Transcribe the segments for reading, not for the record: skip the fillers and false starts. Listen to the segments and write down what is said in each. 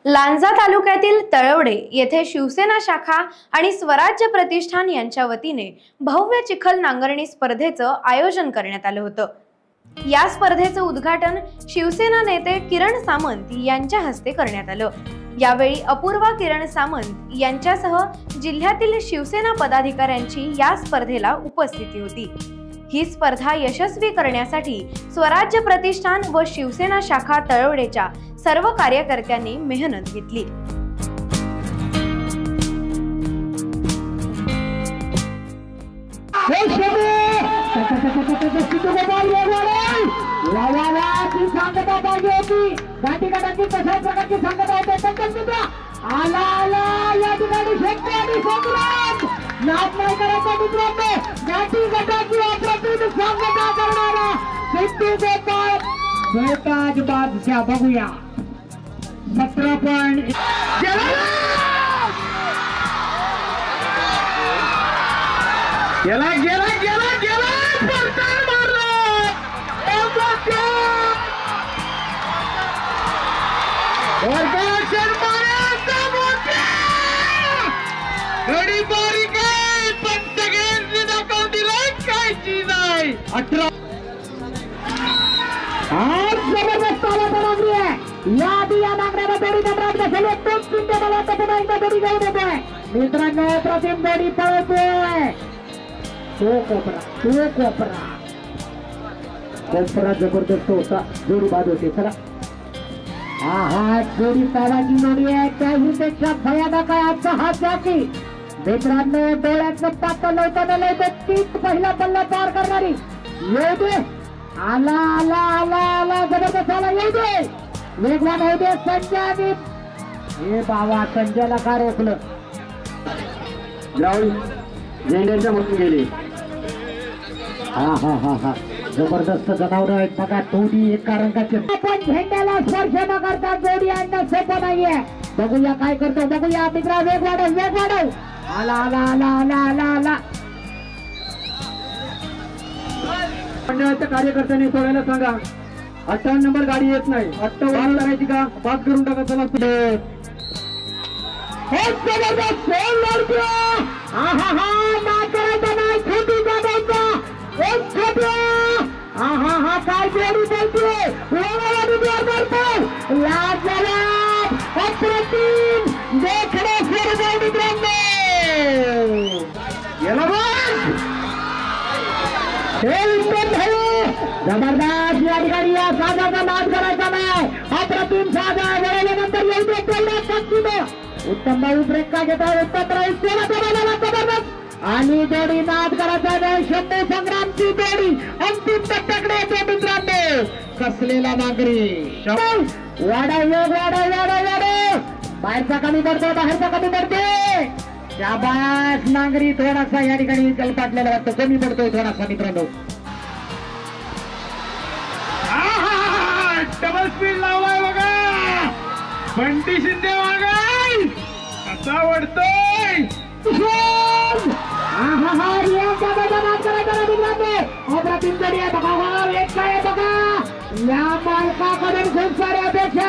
लांजा तालुक्यातील तळवडे येथे शिवसेना शाखा आणि स्वराज्य प्रतिष्ठान यांच्या वतीने भव्य चिखल नांगरणी स्पर्धेचं आयोजन करण्यात आलं होतं। या स्पर्धेचं उद्घाटन शिवसेना नेते किरण सामंत यांच्या हस्ते करण्यात आलं। यावेळी अपूर्वा किरण सामंत यांच्यासह जिल्ह्यातील शिवसेना पदाधिकाऱ्यांची या स्पर्धेला उपस्थिती होती। ही स्पर्धा यशस्वी करण्यासाठी स्वराज्य प्रतिष्ठान व शिवसेना शाखा तळवडेच्या सर्व कार्यकर्त्यांनी मेहनत घेतली। बादशाह बघूया 17 पॉइंट गेला गेला गेला गेला पडताळ मारला ऑर्गनायझेशन मारायचा मोठा गडी बारीक आहे पण सगळ्यांनी दाखवून दिलाय काय चीज आहे 18 आज जबरदस्त आला लागली आहे या दिया नागऱ्याला जोडी नंबरात बसले दोन चिंटे मला तर पुन्हा एकदा जोडी जाऊ देतोय मित्रांनो प्रतिम जोडी पळतोय तो कोपरा जबरदस्त होता जोडी बाद होते चला हा जोडी ताराची जोडी आहे त्याहीपेक्षा भयानक आहे आजचा हा जॅकी मित्रांनो डोळ्याचं पातळ लावताना लावतो तीच पहिला पल्ला पार करणारी येऊ दे आला आला आला आला जबरदस्त आला येऊ दे वेगवान होऊ दे संजय हे बाबा संजयला का रोखलं राहुल झेंड्याच्या म्हणून गेले हा जबरदस्त जनावर आहेत बघा दोन्ही एका रंगाचे पण झेंड्याला स्पर्श न करता जोडी आणणं सोपं नाहीये बघूया काय करतो बघूया मित्रा वेग वाढव आला आला आला आला आला आला मंडळाच्या कार्यकर्त्यांनी सोडायला सांगा 58 नंबर गाडी येत नाही 58 करायची का पास करून टाका चला जबरदस्त काय जोडी बोलतोय अप्रतिम देखणे जबरदस्त या ठिकाणी या साजाचा नाद करायचा नाही अप्रतिम साजा वेळेनंतर येऊ दे उत्तम भाऊ ब्रेक का घेतो जबरदस्त आणि जोडी नाद करायचा नाही शंभू संग्रामची जोडी अंतिम टप्प्याकडे येते मित्रांनो कसलेला नागरी वाढव बाहेरचा कमी पडते शाबास नागरी थोडासा या ठिकाणी कलपाटलेला वाटतो कमी पडतोय थोडासा मित्रांनो डबल स्पीड लावलाय बघा बंटी शिंदे वागाय कसा वाढतोय या मालकाकडे खूप साऱ्या अपेक्षा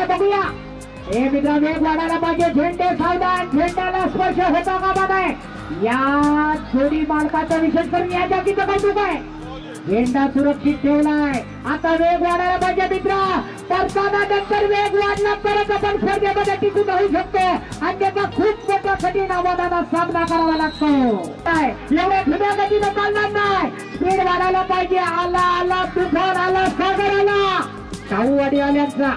बघूया हे मित्र वेग वाढायला पाहिजे झेंडे सावधान झेंड्याला स्पर्श होता कामा नाही या जोडी मालकाचा विशेष करून या जागीचं कौतुक आहे झेंडा सुरक्षित ठेवलाय आता वेग वाढायला पाहिजे मित्र परताना नंतर वेग वाढला तरच आपण स्पर्धेमध्ये टिकून राहू शकतो आणि त्याचा खूप मोठ्या कठीण आव्हानाचा सामना करावा लागतो एवढ्या धुम्या गतीनं चालणार नाही स्पीड वाढायला पाहिजे आला तुफान आला सागर आला शाहूवाडी आल्यांचा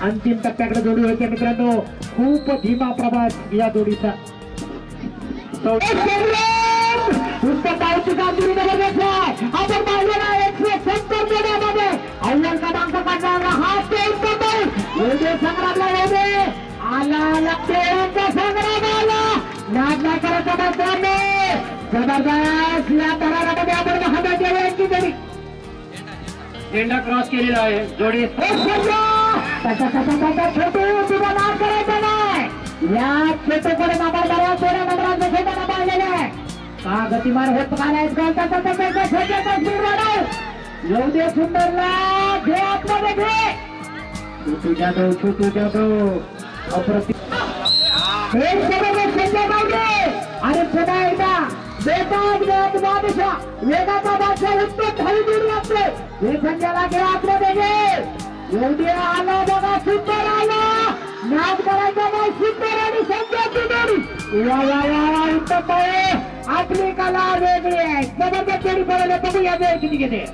अंतिम टप्प्याकडे जोडी होते मित्रांनो खूप धीमा प्रवास या जोडीचा उत्तम पावची कामगिरी आपण पाहिलेला 170 जोड्यामध्ये अव्वल क्रमांक काढणारा हा संग्रामला होते आला तेरांचा संग्राम आला नाद नाही करायचा मित्रांनो जबरदस्त या तरारामध्ये आपण महाराजांची वेळेची जोडी झेंडा क्रॉस केलेला आहे जोडी छोटे नाद करायचा नाही या क्षेत्रकडे नंबरदार सोळा नंबराचा झेंडा पाहिलेला आहे का गतिमान होत का नाही स्पीड वाढव येऊ दे सुंदरला, घे आतमध्ये घे. छोटू जाधव अप्रतिम आणि पुन्हा एकदा वेगाचा बादशाह उत्तर खाली दूर लागतो. हे संजयला घे आतमध्ये घे. येऊ दे, आला बघा सुंदर आला. नाद करायचा नाही सुंदर आणि संजयची जोडी. वा वा वा उत्तम आहे. आपली कला वेगळी आहे. जबरदस्त जोडी पडले. बघूया वेळ किती घेते.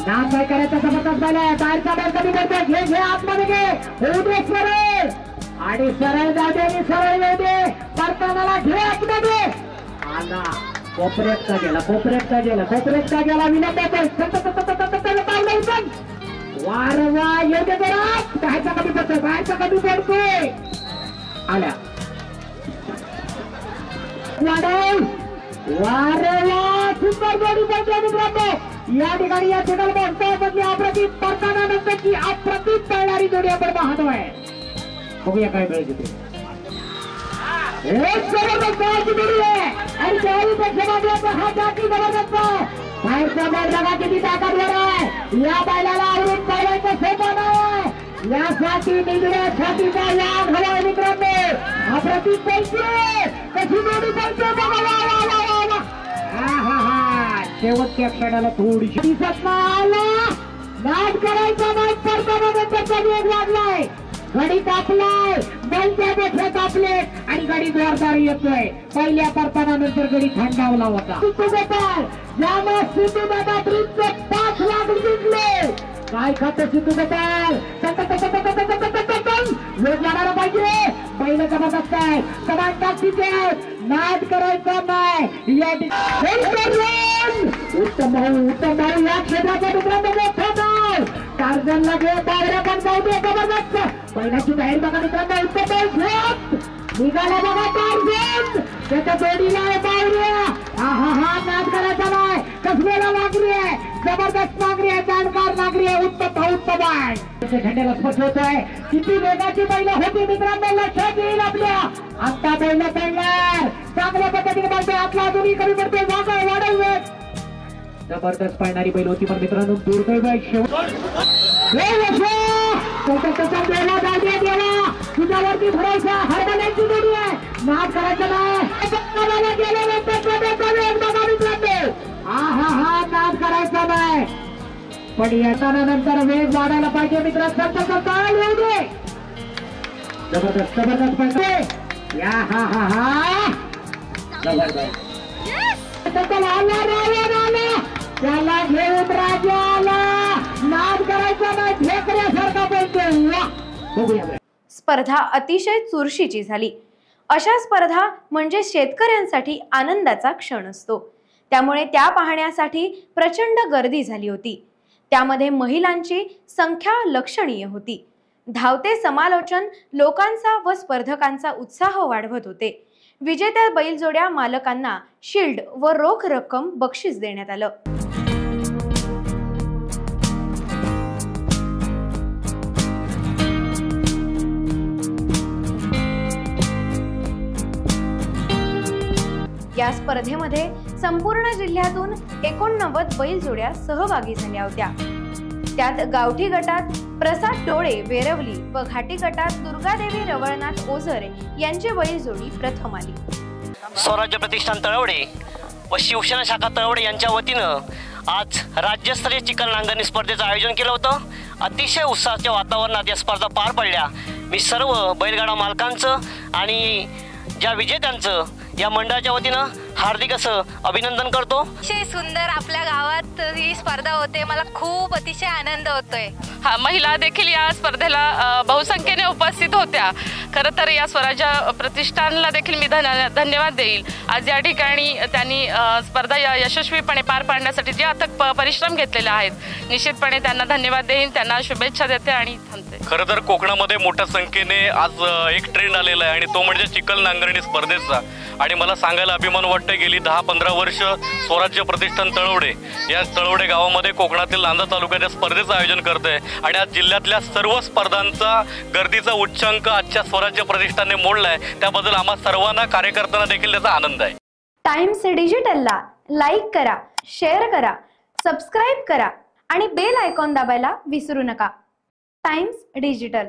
नाद काय करायचं जबरदस्त झालाय. बाहेरचा बाहेर कमी करतो. घे घे आतमध्ये घे. होऊ दे सरळ आणि सरळ जाऊ दे आणि सरळ येऊ दे. परतानाला घे आतमध्ये. आला कोपऱ्यात का गेला विनंती वार वा येऊ दे जरा. बाहेरचा कमी पडतोय. आल्या वारवा सुंदर जोडी पडते मित्रांनो. या ठिकाणी या सिग्नल बॉक्समधली अप्रतिम परताना नंतरची अप्रतिम पळणारी जोडी आपण पाहतोय. बघूया काय मिळेल तिथे. एक जबरदस्त जोडी आहे आणि त्याही हा जाती जबरदस्त आहे. बाहेरचा बैल बघा किती ताकदवर आहे. या बैलाला आवडून पळायचं सोपं नाही. यासाठी निघण्यासाठीचा याग हवा मित्रांनो. अप्रतिम पैसे कशी जोडी पडते बघा. शेवटच्या क्षणाला थोडीशी दिसत नाही. नाद करायचा नाही. परताना वेग वाढलाय. गडी कापलाय. बैलच्या कापले आणि गडी जोरदार येतोय. पहिल्या परताना नंतर गडी थंडावला होता. ज्यामुळे सिद्धू दादा ट्रीपचे 5 लाख जिंकले. काय खातं सिद्धू गोपाल. वेग लागणार पाहिजे. पहिलं जबरदस्त आहे. समान ताकदीचे नाद करायचा नाही. या उत्तम भाऊ या क्षेत्राचा मित्रांनो मोठा नाव. टार्झनला घे. बावऱ्या पण जाऊ दे. जबरदस्त पहिल्याची बाहेर बघा मित्रांनो. उत्तम निघाला बघा टार्झन. त्याच्या जोडीला आहे बावऱ्या. हा नाद करायचा नाही. कसलेला नागरी आहे. जबरदस्त नागरी आहे. जाणकार नागरी आहे. उत्तम आहे. झेंड्याला स्पर्श होतोय. किती वेगाची बैल होती मित्रांनो लक्षात येईल आपल्या. आता बैल तयार. चांगल्या पद्धतीने बोलतोय. आपला अजूनही कमी पडतोय. वाढव वेग. जबरदस्त पाळणारी बैल होती पण मित्रांनो दुर्दैव तुझ्यावरती भरायचा. हरमल्याची जोडी आहे. नाद करायचं नाही. हा नाद करायचा नाही. पण येताना नंतर वेग वाढायला पाहिजे मित्रांनो. येऊ दे. जबरदस्त पडते. या जबरदस्त त्याला घेऊन राजा आला. नाद करायचा नाही. ढेकऱ्यासारखा बोलतो. स्पर्धा अतिशय चुरशीची झाली. अशा स्पर्धा म्हणजे शेतकऱ्यांसाठी आनंदाचा क्षण असतो. त्यामुळे त्या पाहण्यासाठी प्रचंड गर्दी झाली होती. त्यामध्ये महिलांची संख्या लक्षणीय होती. धावते समालोचन लोकांचा व स्पर्धकांचा उत्साह वाढवत होते. विजेत्या बैलजोड्या मालकांना शील्ड व रोख रक्कम बक्षीस देण्यात आलं. या स्पर्धेमध्ये संपूर्ण जिल्ह्यातून 89 बैलजोड्या सहभागी झाल्या होत्या. त्यात गावठी गटात प्रसाद डोळे वेरवली व घाटी गटात दुर्गादेवी रवळनाथ ओझर यांची बैलजोडी प्रथम आली. स्वराज्य प्रतिष्ठान तळवडे व शिवसेना शाखा तळवडे यांच्या वतीनं आज राज्यस्तरीय चिखल नांगरणी स्पर्धेचं आयोजन केलं होतं. अतिशय उत्साहाच्या वातावरणात या स्पर्धा पार पडल्या. मी सर्व बैलगाडा मालकांचं आणि ज्या विजेत्यांचं या मंडळाच्या वतीनं हार्दिक असं अभिनंदन करतो. अतिशय सुंदर आपल्या गावात ही स्पर्धा होते. मला खूप अतिशय आनंद होतोय. महिला देखील या स्पर्धेला बहुसंख्येने उपस्थित होत्या. खरं तर या स्वराज्य प्रतिष्ठानला देखील मी धन्यवाद देईल. आज या ठिकाणी त्यांनी स्पर्धा यशस्वीपणे पार पाडण्यासाठी जे अथक परिश्रम घेतलेले आहेत, निश्चितपणे त्यांना धन्यवाद देईन. त्यांना शुभेच्छा देते आणि थांबते. खरं तर कोकणामध्ये मोठ्या संख्येने आज एक ट्रेंड आलेला आहे आणि तो म्हणजे चिखल नांगरणी स्पर्धेचा. आणि मला सांगायला अभिमान वाटतं, गेली 10-15 वर्ष स्वराज्य प्रतिष्ठान तळवडे या तळवडे गावामध्ये कोकणातील लांजा तालुक्याच्या स्पर्धेचं आयोजन करते. आणि आज जिल्ह्यातल्या सर्व स्पर्धांचा गर्दीचा उच्चांक आजच्या स्वराज्य प्रतिष्ठानने मोडलाय. त्याबद्दल आम्हा सर्वांना कार्यकर्त्यांना देखील त्याचा आनंद आहे. टाइम्स डिजिटलला लाईक करा, शेअर करा, सबस्क्राईब करा आणि बेल आयकॉन दाबायला विसरू नका. Times digital.